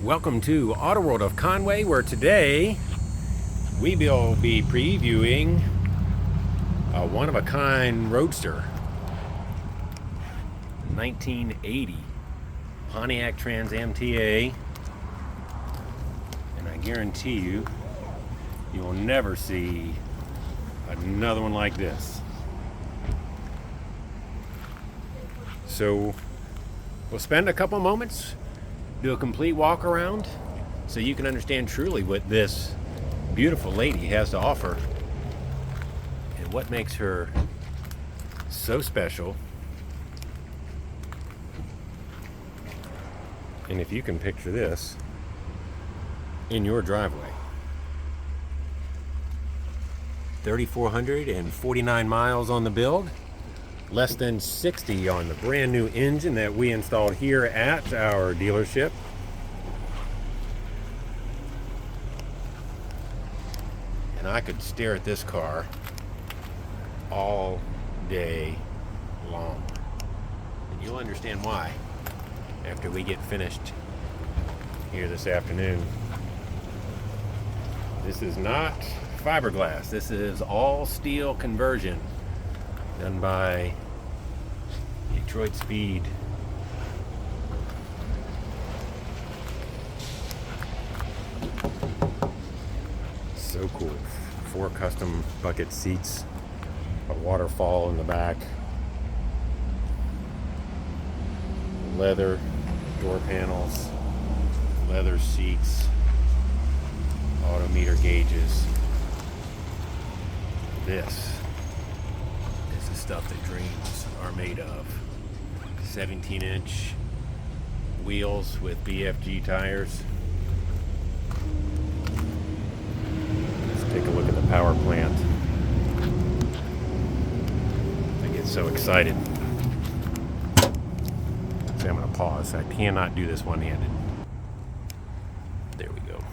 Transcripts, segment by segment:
Welcome to AutoWorld of Conway, where today we will be previewing a one-of-a-kind Roadster, 1980 Pontiac Trans Am TA, and I guarantee you, you will never see another one like this. So we'll spend a couple moments, do a complete walk around so you can understand truly what this beautiful lady has to offer and what makes her so special. And if you can picture this in your driveway, 3,449 miles on the build, less than 60 on the brand new engine that we installed here at our dealership. And I could stare at this car all day long. And you'll understand why after we get finished here this afternoon. This is not fiberglass. This is all steel conversion done by Detroit Speed. So cool. 4 custom bucket seats, a waterfall in the back, leather door panels, leather seats, Autometer gauges. This is the stuff that dreams are made of. 17-inch wheels with BFG tires. Let's take a look at the power plant. I get so excited. See, I'm going to pause. I cannot do this one-handed. There we go.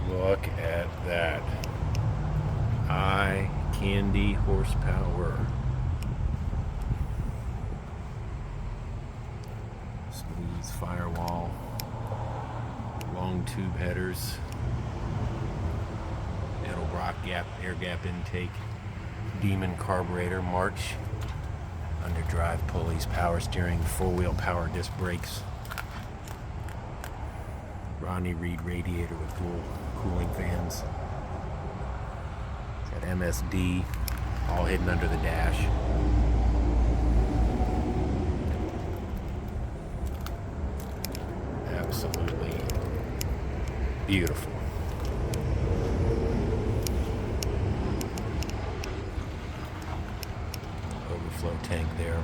Look at that. Eye candy horsepower. Smooth firewall. Long tube headers. Edelbrock air gap intake. Demon carburetor. March. Underdrive pulleys. Power steering. 4-wheel power disc brakes. Rodney Read radiator with dual cooling fans. Got MSD all hidden under the dash. Absolutely beautiful. Overflow tank there.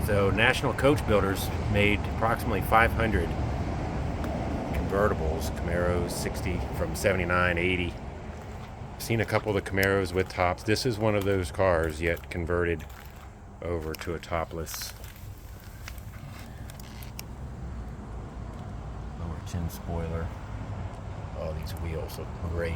So National Coach Builders made approximately 500 convertibles, Camaros, 60 from 79, 80. I've seen a couple of the Camaros with tops. This is one of those cars yet converted over to a topless. Lower chin spoiler. Oh, these wheels look great.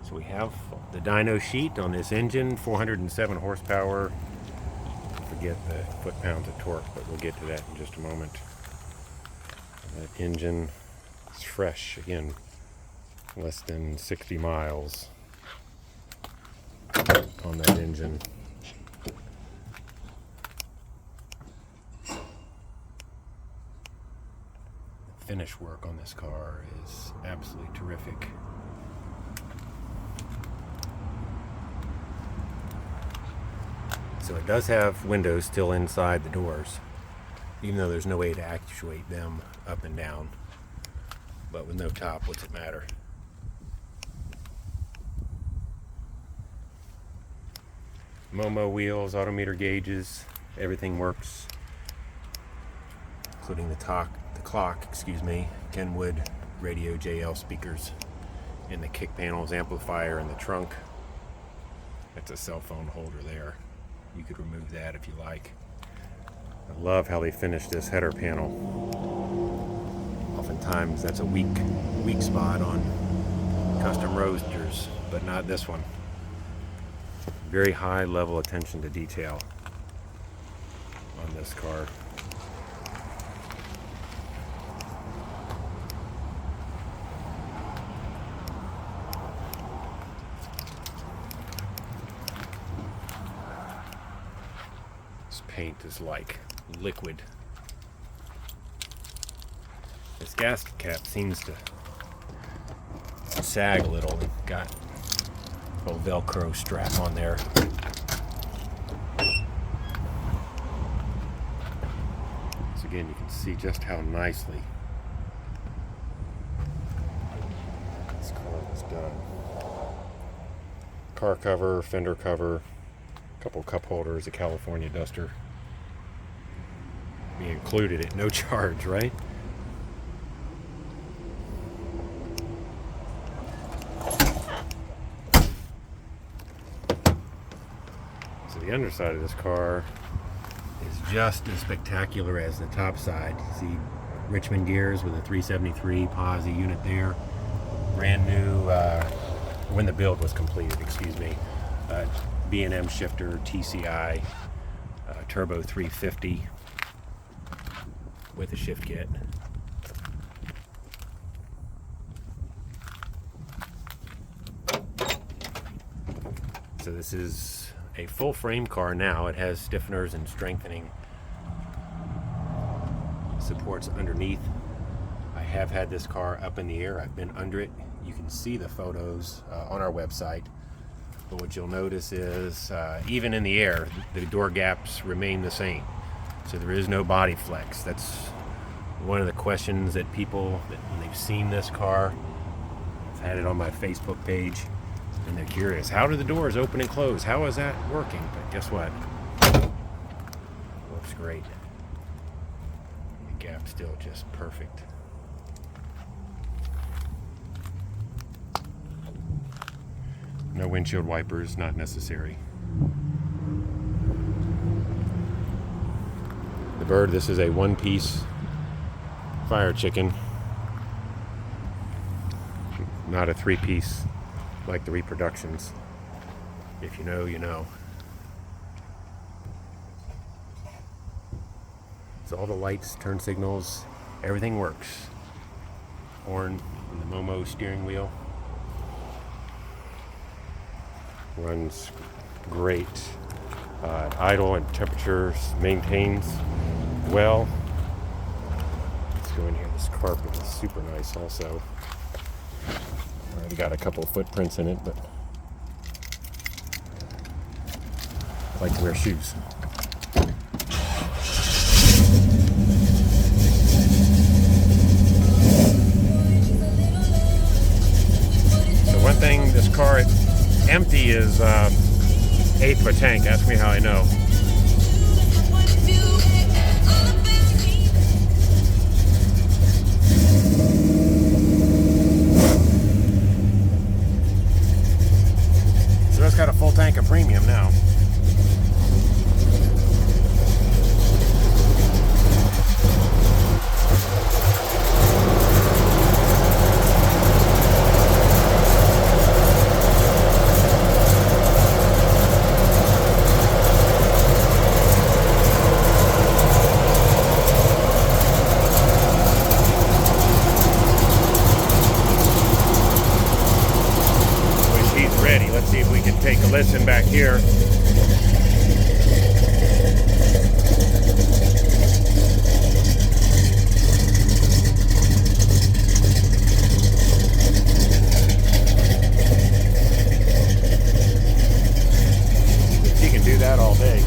So we have the dyno sheet on this engine, 407 horsepower. Forget the foot-pounds of torque, but we'll get to that in just a moment. That engine is fresh, again, less than 60 miles on that engine. The finish work on this car is absolutely terrific. So it does have windows still inside the doors, even though there's no way to actuate them up and down. But with no top, what's it matter? Momo wheels, Autometer gauges, everything works, including the clock, Kenwood radio JL speakers in the kick panels, amplifier in the trunk. That's a cell phone holder there. You could remove that if you like. I love how they finished this header panel. sometimes that's a weak spot on custom roadsters, but not this one. Very high level attention to detail on this car. This paint is like liquid. This gasket cap seems to sag a little. Got a little Velcro strap on there. So again, you can see just how nicely this car was done. Car cover, fender cover, a couple cup holders, a California duster. We included it, no charge, right? The underside of this car is just as spectacular as the top side. You see Richmond gears with a 373 posi unit there. Brand new, when the build was completed, excuse me. B&M shifter, TCI, turbo 350 with a shift kit. So this is a full frame car now. It has stiffeners and strengthening supports underneath. I have had this car up in the air. I've been under it. You can see the photos on our website. But what you'll notice is even in the air, the door gaps remain the same. So there is no body flex. That's one of the questions that people, that when they've seen this car, I've had it on my Facebook page, and they're curious, how do the doors open and close? How is that working? But guess what? Works great. The gap's still just perfect. No windshield wipers, not necessary. The bird, this is a one-piece fire chicken, not a three-piece like the reproductions. If you know, you know. So all the lights, turn signals, everything works. Horn and the Momo steering wheel runs great. Idle and temperatures maintains well. Let's go in here. This carpet is super nice also. Already got a couple of footprints in it, but I like to wear shoes. So one thing, this car empty is eighth of a tank. Ask me how I know. So it's got a full tank of premium now. Let's see if we can take a listen back here. She can do that all day.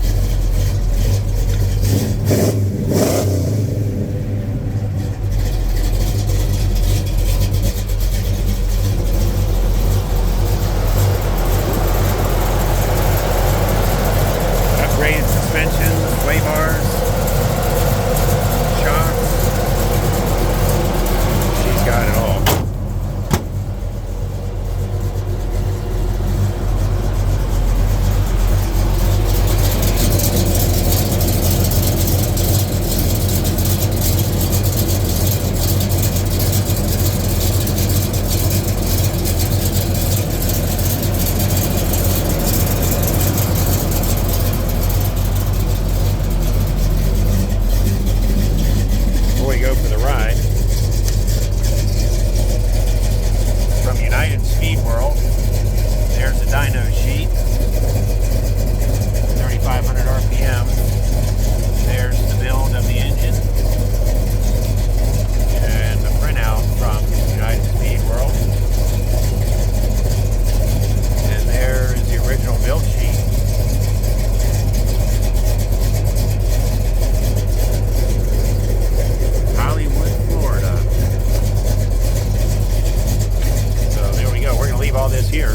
here.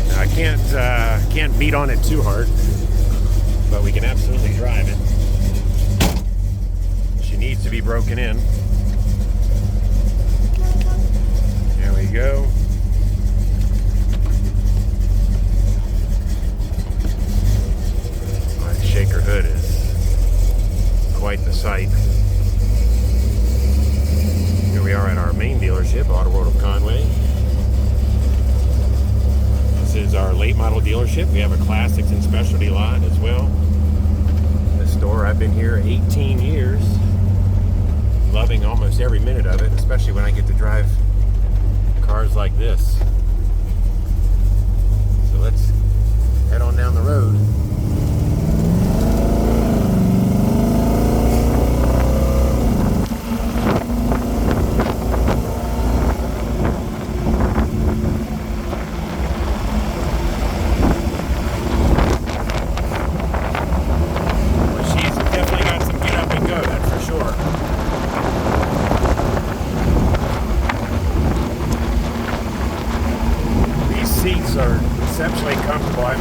Now, I can't beat on it too hard, but we can absolutely drive it. She needs to be broken in. There we go. That shaker hood is quite the sight. Here we are at our main dealership, AutoWorld of Conway. This is our late model dealership. We have a classics and specialty lot as well. This store, I've been here 18 years. Loving almost every minute of it, especially when I get to drive cars like this. So let's head on down the road. Exceptionally comfortable. I'm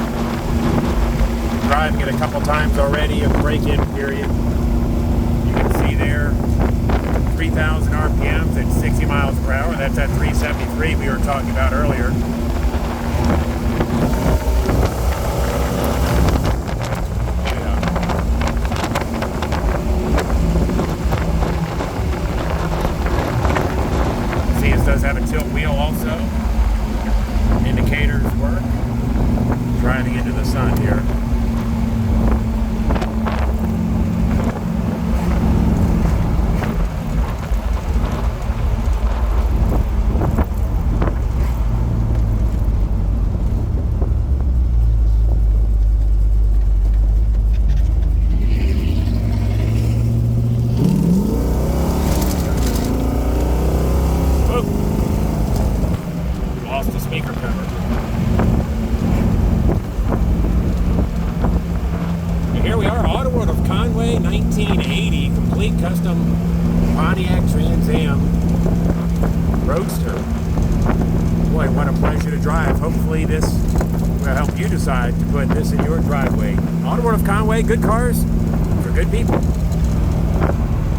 driving it a couple times already in the break-in period. You can see there 3,000 RPMs at 60 miles per hour. That's at 373 we were talking about earlier. See, it does have a tilt wheel also. Indicators work. Driving into the sun here. Lost the speaker cover. Here we are, AutoWorld of Conway, 1980, complete custom Pontiac Trans Am Roadster. Boy, what a pleasure to drive. Hopefully this will help you decide to put this in your driveway. AutoWorld of Conway, good cars for good people.